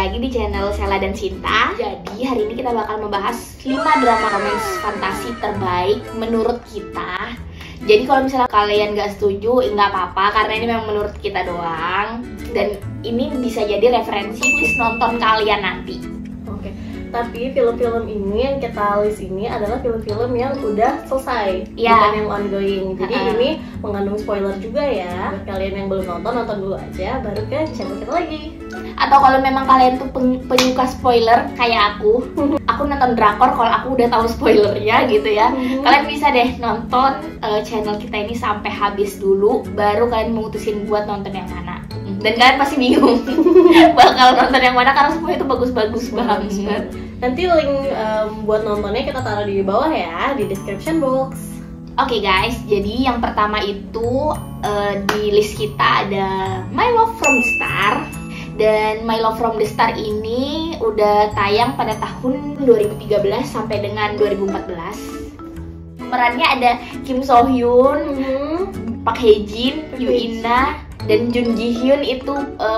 lagi di channel Sela dan Sinta. Jadi hari ini kita bakal membahas 5 drama romance fantasi terbaik menurut kita. Jadi kalau misalnya kalian gak setuju, nggak apa-apa karena ini memang menurut kita doang. Dan ini bisa jadi referensi list nonton kalian nanti. Oke, tapi film-film ini yang kita list ini adalah film-film yang udah selesai, bukan yang ongoing. Jadi ini mengandung spoiler juga ya. Buat kalian yang belum nonton dulu aja, baru ke channel kita lagi. Atau kalau memang kalian tuh penyuka spoiler kayak aku nonton drakor kalau aku udah tahu spoilernya gitu ya. Kalian bisa deh nonton channel kita ini sampai habis dulu, baru kalian memutusin buat nonton yang mana. Dan kalian pasti bingung bakal nonton yang mana karena semua itu bagus-bagus banget. Nanti link buat nontonnya kita taruh di bawah ya, di description box. Oke guys, jadi yang pertama itu di list kita ada My Love from the Star. Dan My Love from the Star ini udah tayang pada tahun 2013 sampai dengan 2014. Pemerannya ada Kim So Hyun, Park Hae Jin, Yoo In Na, dan Jun Ji Hyun itu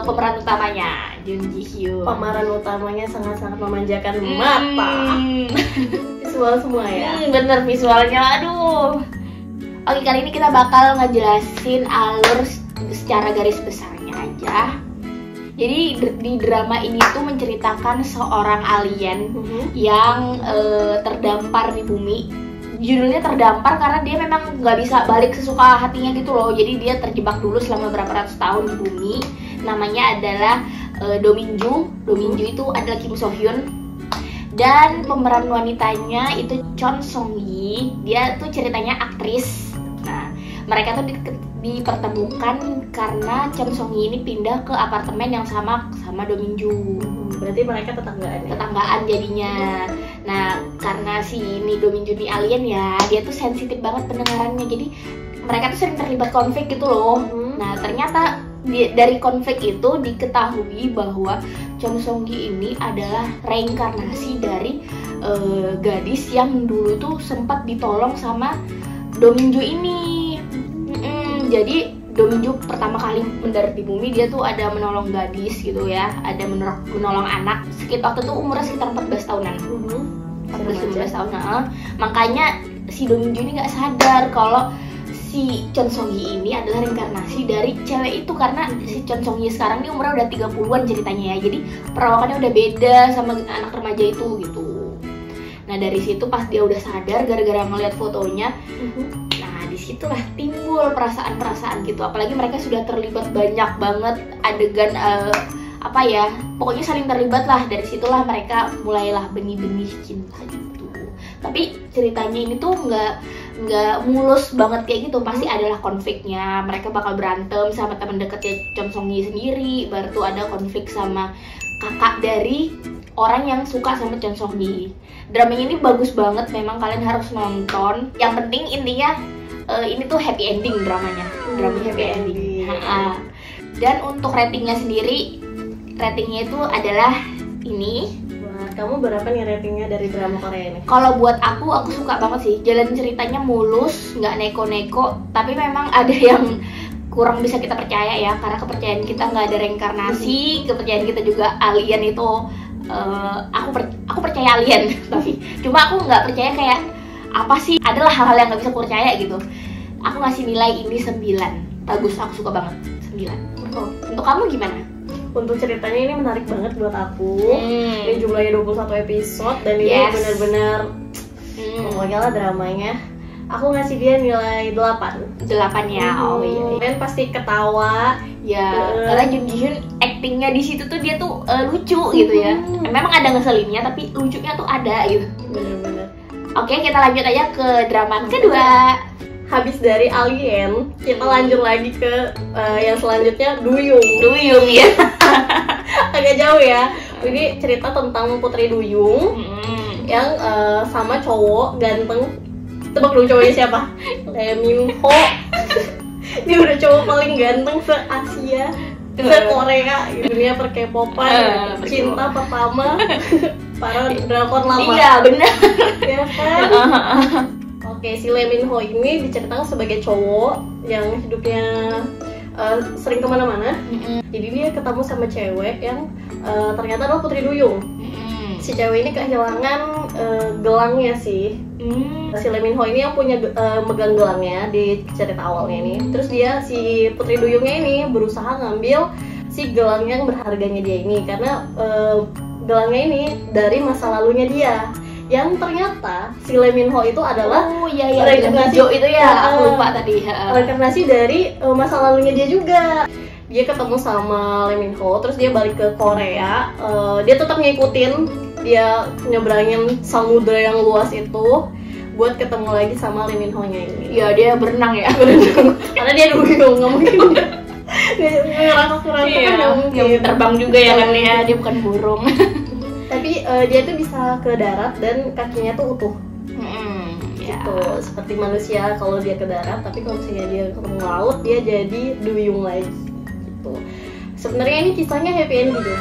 pemeran utamanya. Jun Ji Hyun. Pemeran utamanya sangat-sangat memanjakan mata. Visual semua ya. Bener visualnya, aduh. Oke, kali ini kita bakal ngejelasin alur secara garis besarnya aja. Jadi di drama ini tuh menceritakan seorang alien yang terdampar di bumi. Judulnya terdampar karena dia memang nggak bisa balik sesuka hatinya gitu loh. Jadi dia terjebak dulu selama berapa ratus tahun di bumi. Namanya adalah Do Min Joo. Do Min Joo itu adalah Kim So Hyun. Dan pemeran wanitanya itu Chon Song Yi. Dia tuh ceritanya aktris. Nah, mereka tuh dipertemukan karena Chon Song Yi ini pindah ke apartemen yang sama Do Min Joo. Berarti mereka tetanggaan ya? Tetanggaan jadinya. Nah, karena si ini Do Min Joo ini alien ya, dia tuh sensitif banget pendengarannya. Jadi mereka tuh sering terlibat konflik gitu loh. Nah, ternyata dari konflik itu diketahui bahwa Chon Song Yi ini adalah reinkarnasi dari gadis yang dulu tuh sempat ditolong sama Do Min Joo ini. Jadi Do Min Joo pertama kali mendarat di bumi, dia tuh ada menolong gadis gitu ya, ada menolong anak. Waktu itu umurnya sekitar 14 tahunan. 14-15 tahun. Makanya si Do Min Joo ini nggak sadar kalau si Chon Song Yi ini adalah reinkarnasi dari cewek itu, karena si Chon Song Yi sekarang ini umurnya udah 30-an ceritanya ya. Jadi perawakannya udah beda sama anak remaja itu gitu. Nah, dari situ pas dia udah sadar gara-gara ngeliat fotonya, disitulah timbul perasaan-perasaan gitu. Apalagi mereka sudah terlibat banyak banget adegan pokoknya saling terlibat lah. Dari situlah mereka mulailah benih-benih cinta gitu. Tapi ceritanya ini tuh nggak mulus banget kayak gitu. Pasti adalah konfliknya. Mereka bakal berantem sama teman dekatnya Chon Song Yi sendiri. Baru tuh ada konflik sama kakak dari orang yang suka sama Chon Song Yi. Dramanya ini bagus banget, memang kalian harus nonton. Yang penting intinya ini tuh happy ending dramanya. Dramanya happy ending. Dan untuk ratingnya sendiri, ratingnya itu adalah ini. Buat kamu berapa nih ratingnya dari drama Korea ini? Kalau buat aku suka banget sih. Jalan ceritanya mulus, nggak neko-neko. Tapi memang ada yang kurang bisa kita percaya ya, karena kepercayaan kita nggak ada reinkarnasi. Kepercayaan kita juga alien itu, aku percaya alien. Tapi cuma aku nggak percaya kayak apa sih, adalah hal-hal yang nggak bisa aku percaya gitu. Aku ngasih nilai ini 9. Bagus, aku suka banget 9. Untuk kamu gimana? Untuk ceritanya ini menarik banget buat aku. Ini jumlahnya 21 episode dan ini benar-benar pokoknya lah dramanya. Aku ngasih dia nilai 8 ya. Oh iya. Kalian pasti ketawa ya, karena Jun Ji Hyun actingnya di situ tuh dia tuh lucu gitu ya. Memang ada ngeselinnya tapi lucunya tuh ada gitu. Bener-bener. Oke, kita lanjut aja ke drama kedua. Habis dari Alien, kita lanjut lagi ke yang selanjutnya Duyung ya. Agak jauh ya. Ini cerita tentang Putri Duyung yang sama cowok ganteng. Tebak dong cowoknya siapa? Lee Min Ho. Dia udah cowok paling ganteng se-Asia, se-Korea, dunia per-K-popan, cinta pertama para drakor lama. Iya, benar. Ya kan? Oke, si Lee Min Ho ini diceritakan sebagai cowok yang hidupnya sering kemana-mana. Jadi dia ketemu sama cewek yang ternyata adalah Putri Duyung. Si cewek ini kehilangan gelangnya sih. Si Lee Min Ho ini yang punya megang gelangnya di cerita awalnya ini. Terus dia si Putri Duyungnya ini berusaha ngambil si gelang yang berharganya dia ini karena gelangnya ini dari masa lalunya dia. Yang ternyata si Lee Min Ho itu adalah reinkarnasi itu ya, aku lupa tadi. Reinkarnasi dari masa lalunya dia juga. Dia ketemu sama Lee Min Ho, terus dia balik ke Korea. Dia tetap ngikutin, dia nyebrangin samudra yang luas itu buat ketemu lagi sama Lee Min Ho-nya ini. Ya dia berenang ya, Karena dia duyung, nggak mungkin ngerangkak-ngerangkak kan nggak mungkin. Terbang juga ya kan dia bukan burung. Tapi dia tuh bisa ke darat dan kakinya tuh utuh. Gitu, seperti manusia kalau dia ke darat, tapi kalau misalnya dia ke laut dia jadi duyung lagi. Gitu. Sebenarnya ini kisahnya happy ending deh.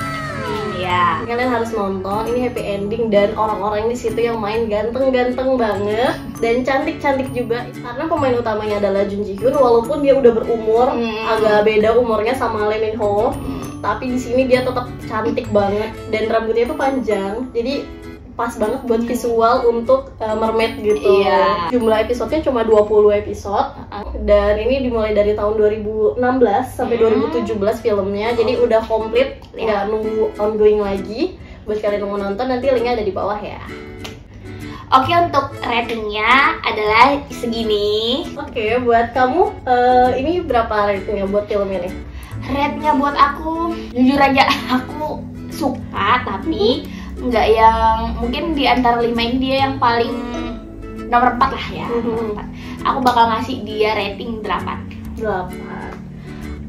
Ya. Kalian harus nonton, ini happy ending dan orang-orang di situ yang main ganteng-ganteng banget dan cantik-cantik juga. Karena pemain utamanya adalah Jun Ji Hyun, walaupun dia udah berumur, agak beda umurnya sama Lee Min Ho. Tapi di sini dia tetap cantik banget dan rambutnya tuh panjang, jadi pas banget buat visual untuk mermaid gitu. Jumlah episodenya cuma 20 episode dan ini dimulai dari tahun 2016 sampai 2017 filmnya, jadi udah komplit, nggak nunggu ongoing lagi. Buat kalian yang mau nonton nanti linknya ada di bawah ya. Oke, untuk ratingnya adalah segini. Oke, buat kamu ini berapa ratingnya buat film ini? Rate-nya buat aku, jujur aja aku suka, tapi nggak yang mungkin di antara 5 ini dia yang paling nomor 4 lah ya. Nomor 4. Aku bakal ngasih dia rating 8.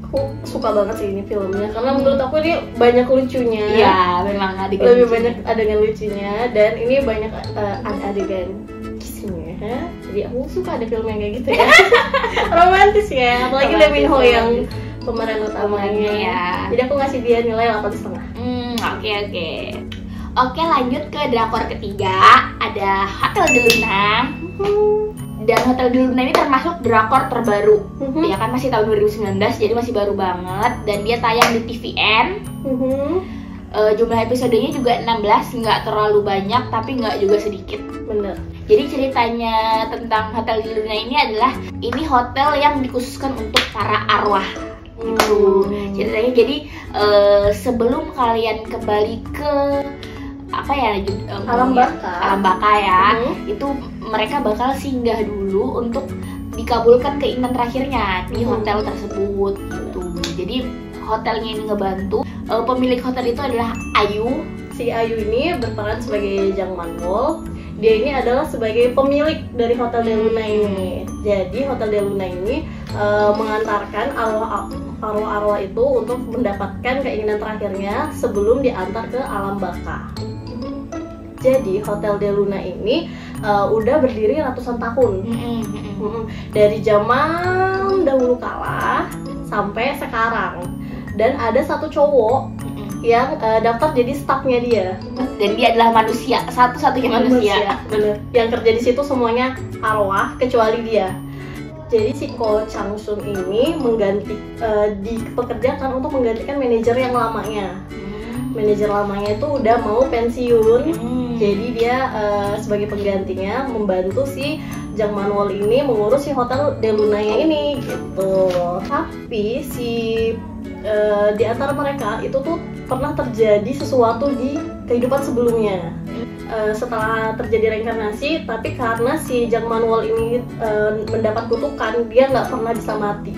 Aku suka banget sih ini filmnya karena menurut aku ini banyak lucunya. Iya, memang adegan lebih banyak adegan lucunya dan ini banyak adegan kissingnya. Jadi aku suka ada film yang kayak gitu ya. Romantis ya, apalagi Lee Min Ho yang pemeran utamanya ya. Jadi aku ngasih dia nilai 8,5. Oke, lanjut ke drakor ketiga, ada Hotel de Luna. Dan Hotel de Luna ini termasuk drakor terbaru. Ya kan masih tahun 2019, jadi masih baru banget dan dia tayang di TVN. Jumlah episodenya juga 16, nggak terlalu banyak tapi nggak juga sedikit. Bener. Jadi ceritanya tentang Hotel de Luna ini adalah ini hotel yang dikhususkan untuk para arwah. Gitu ceritanya. Jadi sebelum kalian kembali ke alam baka ya, itu mereka bakal singgah dulu untuk dikabulkan keinginan terakhirnya di hotel tersebut gitu. Jadi hotelnya ini ngebantu. Pemilik hotel itu adalah Ayu. Si Ayu ini berperan sebagai Jang Man-wol. Dia ini adalah sebagai pemilik dari Hotel de Luna ini. Jadi Hotel de Luna ini mengantarkan arwah-arwah itu untuk mendapatkan keinginan terakhirnya sebelum diantar ke alam baka. Jadi Hotel de Luna ini udah berdiri ratusan tahun. Dari zaman dahulu kala sampai sekarang. Dan ada satu cowok yang daftar jadi staffnya dia. Dan dia adalah manusia, satu-satunya manusia. Bener. Yang kerja di situ semuanya arwah kecuali dia. Jadi si Ko Chang Sun ini dipekerjakan untuk menggantikan manajer yang lamanya. Manajer lamanya itu udah mau pensiun. Jadi dia sebagai penggantinya membantu si Jang Man-wol ini mengurus si Hotel de Luna-nya ini gitu. Tapi di antara mereka itu tuh pernah terjadi sesuatu di kehidupan sebelumnya. Setelah terjadi reinkarnasi, tapi karena si Jang Man-wol ini mendapat kutukan, dia nggak pernah bisa mati.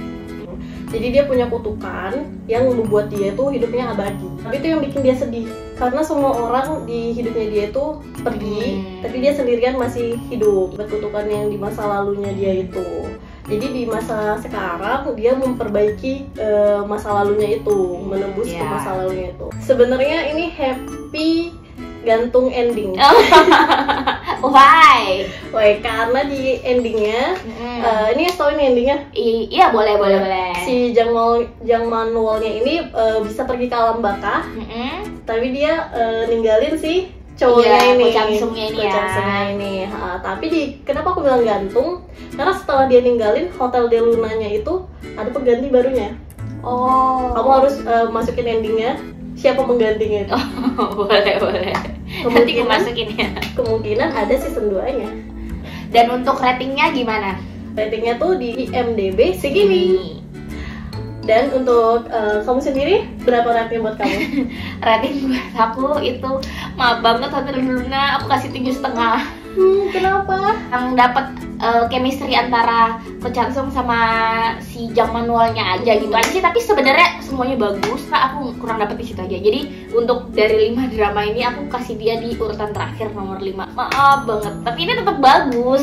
Jadi dia punya kutukan yang membuat dia itu hidupnya abadi. Tapi itu yang bikin dia sedih, karena semua orang di hidupnya dia itu pergi, tapi dia sendirian masih hidup. Kutukan yang di masa lalunya dia itu. Jadi di masa sekarang dia memperbaiki masa lalunya itu, menembus ke masa lalunya itu. Sebenarnya ini happy gantung ending. Why? Karena di endingnya, ini tau ini endingnya? Iya boleh. Si Jang Man-wolnya ini bisa pergi ke alam baka, tapi dia ninggalin si cowoknya ini, Ko Chang-sungnya ini. Tapi kenapa aku bilang gantung? Karena setelah dia ninggalin Hotel de Luna-nya itu ada pengganti barunya. Oh. Kamu harus masukin endingnya siapa menggantinya itu. Boleh. Nanti aku masukin ya. Kemungkinan ada season 2-nya. Dan untuk ratingnya gimana? Ratingnya tuh di IMDb segini. Dan untuk kamu sendiri berapa rating buat kamu? Rating buat aku itu maaf banget Hotel Luna, aku kasih 7,5. Kenapa? Yang dapat chemistry antara Ko Chan Sung sama si Jang Manualnya aja gitu aja sih, tapi sebenarnya semuanya bagus. Nah, aku kurang dapat di situ aja. Jadi untuk dari 5 drama ini aku kasih dia di urutan terakhir nomor 5. Maaf banget, tapi ini tetap bagus.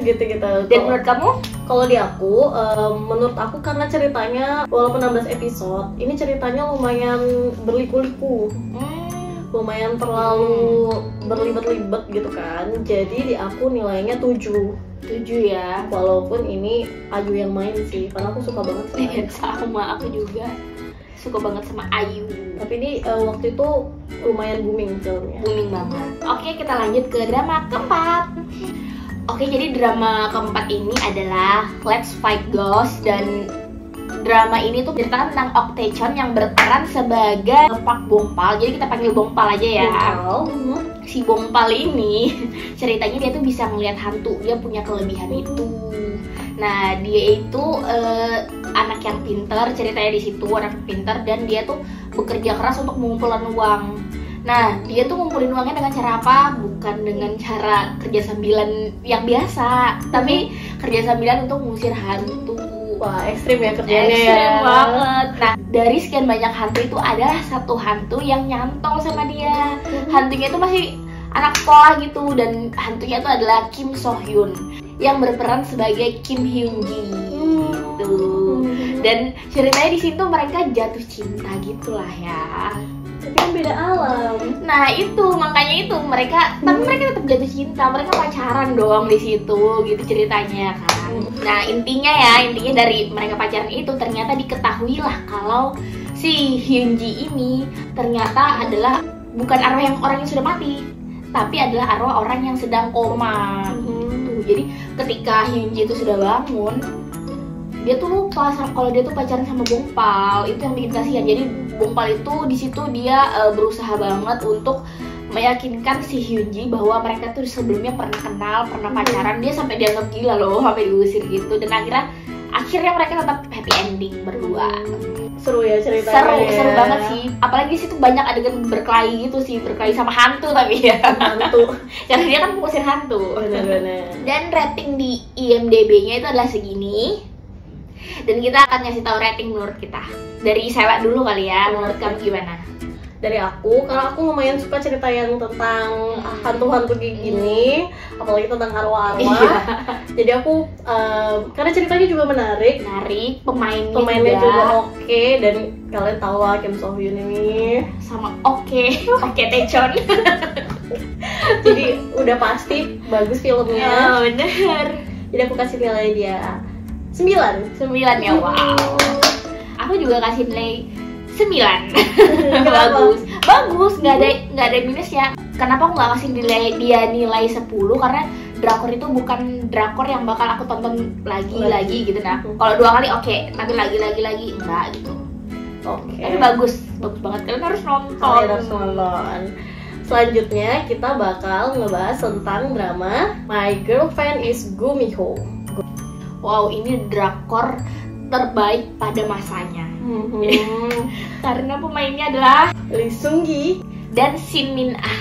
Gitu. Dan menurut kamu? Kalau di aku, menurut aku karena ceritanya walaupun 16 episode, ini ceritanya lumayan berliku-liku. Lumayan terlalu berlibat-libat gitu kan. Jadi di aku nilainya 7 ya. Walaupun ini Ayu yang main sih, karena aku suka banget sama Ayu. Sama aku juga suka banget sama Ayu. Tapi ini waktu itu lumayan booming filmnya. Booming banget. Oke, kita lanjut ke drama keempat. Oke, jadi drama keempat ini adalah Let's Fight Ghost. Dan drama ini tuh ceritakan tentang Ok Tae-chon yang berperan sebagai Pak Bongpal. Jadi kita panggil Bongpal aja ya. Si Bongpal ini ceritanya dia tuh bisa melihat hantu. Dia punya kelebihan itu. Nah, dia itu anak yang pintar, ceritanya di situ anak pintar, dan dia tuh bekerja keras untuk mengumpulkan uang. Nah, dia tuh ngumpulin uangnya dengan cara apa? Bukan dengan cara kerja sambilan yang biasa, tapi kerja sambilan untuk mengusir hantu. Wah, ekstrim ya kerjanya. Ekstrim banget. Nah, dari sekian banyak hantu itu ada satu hantu yang nyantol sama dia. Hantunya itu masih anak sekolah gitu, dan hantunya itu adalah Kim So Hyun yang berperan sebagai Kim Hyun Ji gitu. Dan ceritanya di situ mereka jatuh cinta gitulah ya. Tapi kan beda alam. Nah itu makanya itu mereka, tapi mereka tetap jatuh cinta, mereka pacaran dong di situ gitu ceritanya kan. Nah intinya dari mereka pacaran itu ternyata diketahui lah kalau si Hyun Ji ini ternyata adalah bukan arwah yang orang yang sudah mati, tapi adalah arwah orang yang sedang koma. Gitu. Jadi ketika Hyun Ji itu sudah bangun, dia tuh lupa kalau dia tuh pacaran sama Bongpal. Itu yang bikin kasihan. Jadi Bongpal itu di situ dia berusaha banget untuk meyakinkan si Hyun Ji bahwa mereka tuh sebelumnya pernah kenal, pernah pacaran. Dia sampai dianggap gila loh, sampai diusir gitu. Dan akhirnya mereka tetap happy ending berdua. Seru ya ceritanya. Seru banget sih. Apalagi di situ banyak adegan berkelahi gitu sih, berkelahi sama hantu tapi ya. Hantu. Karena dia kan mengusir hantu. Benar-benar. Dan rating di IMDb-nya itu adalah segini. Dan kita akan ngasih tahu rating menurut kita. Dari Sewa dulu kali ya. Menurut kamu gimana? Dari aku, karena aku lumayan suka cerita yang tentang hantu-hantu kayak gini, apalagi tentang arwah-arwah. Jadi aku, karena ceritanya juga menarik, pemainnya juga oke, dan kalian tahu lah Kim So Hyun ini sama oke Tae-chon. Jadi udah pasti bagus filmnya. Oh, bener. Jadi aku kasih nilai dia 9 ya, wow. Aku juga kasih nilai 9. bagus, nggak ada minus ya. Kenapa aku nggak kasih nilai 10? Karena drakor itu bukan drakor yang bakal aku tonton lagi gitu. Nah, kalau 2 kali oke, tapi lagi enggak gitu. Oke. Tapi bagus banget. Kalian harus nonton. Selanjutnya kita bakal ngebahas tentang drama My Girlfriend is Gumiho. Wow, ini drakor terbaik pada masanya. Karena pemainnya adalah Lee Seung Gi dan Shin Min Ah.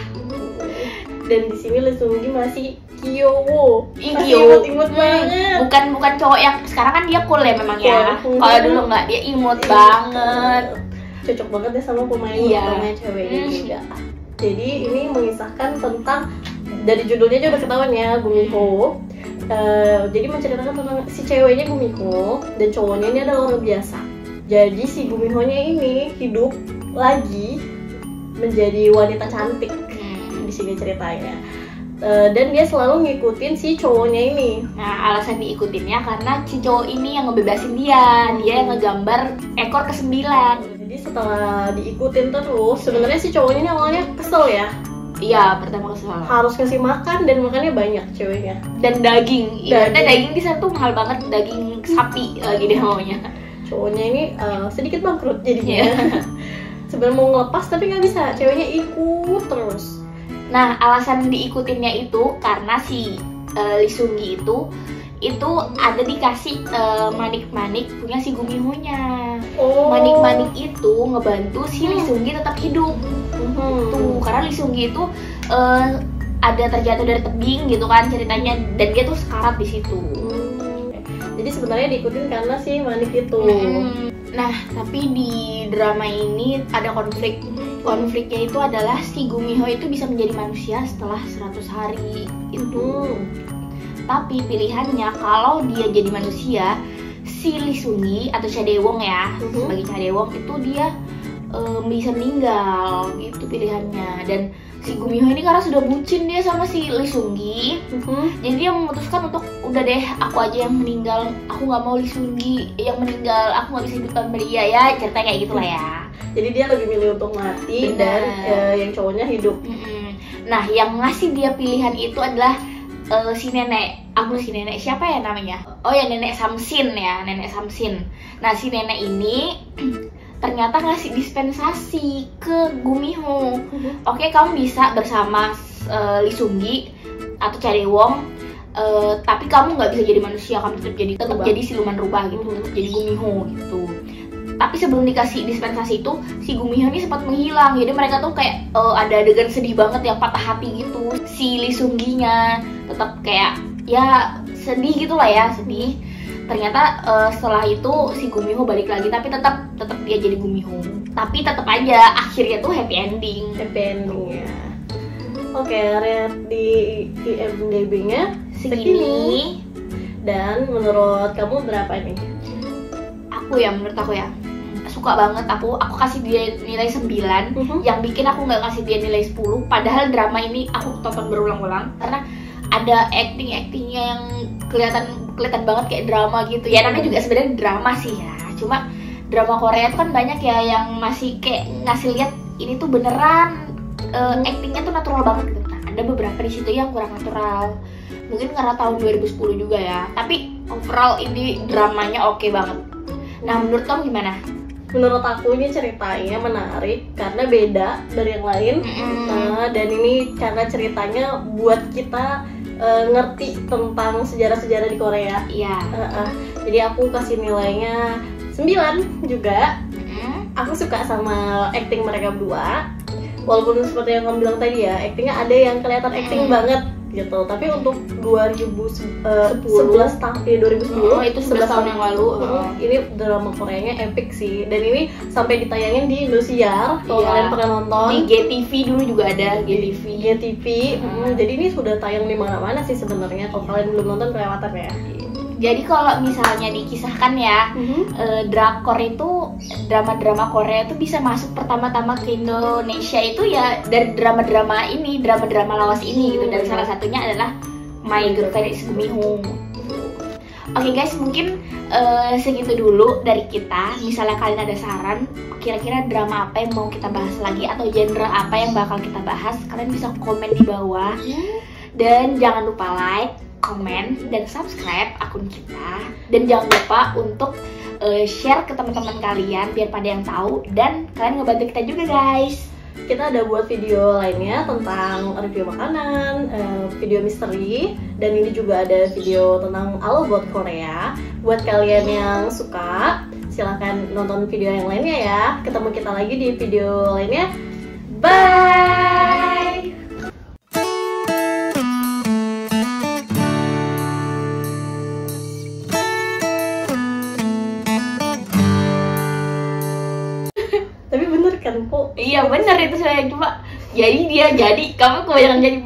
Dan di sini Lee Seung Gi masih Kyowo. Imut banget. Bukan cowok yang sekarang kan dia cool ya memang ya. Kalau dulu nggak, dia imut banget. Cocok banget ya sama pemain ceweknya juga. Jadi ini mengisahkan tentang, dari judulnya aja udah ketahuan ya, Gumiho. Jadi menceritakan tentang si ceweknya Gumiho dan cowoknya ini adalah orang biasa. Jadi si Gumiho-nya ini hidup lagi menjadi wanita cantik di sini ceritanya. Dan dia selalu ngikutin si cowoknya ini. Nah, alasan diikutinnya karena si cowok ini yang ngebebasin dia yang ngegambar ekor ke-9. Jadi setelah diikutin terus, sebenarnya si cowoknya ini awalnya kesel ya. Iya, pertama kesel. Harus kasih makan dan makannya banyak ceweknya. Dan daging. Daging di sana tuh mahal banget, daging sapi lagi deh maunya. cowoknya ini sedikit bangkrut jadinya. Sebenarnya mau ngelepas tapi nggak bisa, ceweknya ikut terus. Nah, alasan diikutinnya itu karena si Lee Seung-gi itu ada dikasih manik-manik punya si Gumiho-nya. Manik-manik itu ngebantu si Lee Seung-gi tetap hidup. Tuh, karena Lee Seung-gi itu ada terjatuh dari tebing gitu kan ceritanya, dan dia tuh sekarat di situ. Jadi sebenarnya diikutin karena si manik itu. Nah, tapi di drama ini ada konflik. Konfliknya itu adalah si Gumiho itu bisa menjadi manusia setelah 100 hari itu. Tapi pilihannya kalau dia jadi manusia, si Lee Seung-gi atau Cha Dae-won ya, sebagai Cha Dae-won itu dia bisa meninggal gitu pilihannya. Dan si Gumiho ini karena sudah bucin dia sama si Lee Seung-gi, jadi dia memutuskan untuk udah deh aku aja yang meninggal, aku nggak mau Lee Seung-gi yang meninggal, aku nggak bisa hidup tanpa dia ya, cerita kayak gitulah ya. Jadi dia lebih milih untuk mati. Bener. Dan yang cowoknya hidup. Nah, yang ngasih dia pilihan itu adalah si nenek. Si nenek siapa ya namanya? Oh ya, nenek Samsin ya, nenek Samsin. Nah, si nenek ini ternyata ngasih dispensasi ke Gumiho. Oke, kamu bisa bersama Lee Seung-gi atau Cha Dae-won, tapi kamu nggak bisa jadi manusia, kamu tetap jadi siluman rubah gitu, tetap jadi Gumiho gitu. Tapi sebelum dikasih dispensasi itu, si Gumiho ini sempat menghilang. Jadi mereka tuh kayak ada adegan sedih banget yang patah hati gitu. Si Lee Seung-gi-nya tetap kayak ya sedih gitulah ya, sedih. Ternyata setelah itu si Gumiho balik lagi, tapi tetap dia jadi Gumiho. Tapi tetap aja akhirnya tuh happy ending. Happy ending ya. Oke, rate di IMDb-nya segini. Dan menurut kamu berapa ini? Menurut aku ya suka banget. Aku kasih dia nilai 9. Yang bikin aku nggak kasih dia nilai 10, padahal drama ini aku tonton berulang-ulang karena ada actingnya yang kelihatan banget kayak drama gitu ya. Namanya juga sebenarnya drama sih ya, cuma drama Korea itu kan banyak ya yang masih kayak ngasih lihat ini tuh beneran actingnya tuh natural banget gitu. Nah, ada beberapa di situ yang kurang natural, mungkin karena tahun 2010 juga ya, tapi overall ini dramanya oke banget. Nah, menurut kamu gimana? Menurut aku ini ceritanya menarik karena beda dari yang lain. Dan ini karena ceritanya buat kita ngerti tentang sejarah-sejarah di Korea. Iya. Jadi aku kasih nilainya 9 juga. Aku suka sama acting mereka berdua. Walaupun seperti yang kamu bilang tadi ya, actingnya ada yang kelihatan acting banget gitu. Tapi untuk 2011 tahun 2010 itu 11 tahun yang lalu. Ini drama Koreanya epic sih. Dan ini sampai ditayangin di Indosiar. Kalau kalian pernah nonton di GTV dulu juga ada GTV. Jadi ini sudah tayang di mana-mana sih sebenarnya. Kalau kalian belum nonton kelewatan ya. Jadi kalau misalnya dikisahkan ya, drakor itu, drama-drama Korea itu bisa masuk pertama-tama ke Indonesia itu ya dari drama-drama lawas ini gitu. Dan salah satunya adalah My Girlfriend is Gumiho. Oke guys, mungkin segitu dulu dari kita. Misalnya kalian ada saran, kira-kira drama apa yang mau kita bahas lagi atau genre apa yang bakal kita bahas, kalian bisa komen di bawah. Dan jangan lupa like, komen, dan subscribe akun kita. Dan jangan lupa untuk share ke teman-teman kalian biar pada yang tahu, dan kalian ngebantu kita juga guys. Kita ada buat video lainnya tentang review makanan, video misteri, dan ini juga ada video tentang All About Korea. Buat kalian yang suka, silahkan nonton video yang lainnya ya. Ketemu kita lagi di video lainnya. Bye! Tapi bener kan, Po? Iya bener itu saya, cuma jadi kamu kebanyakan jadi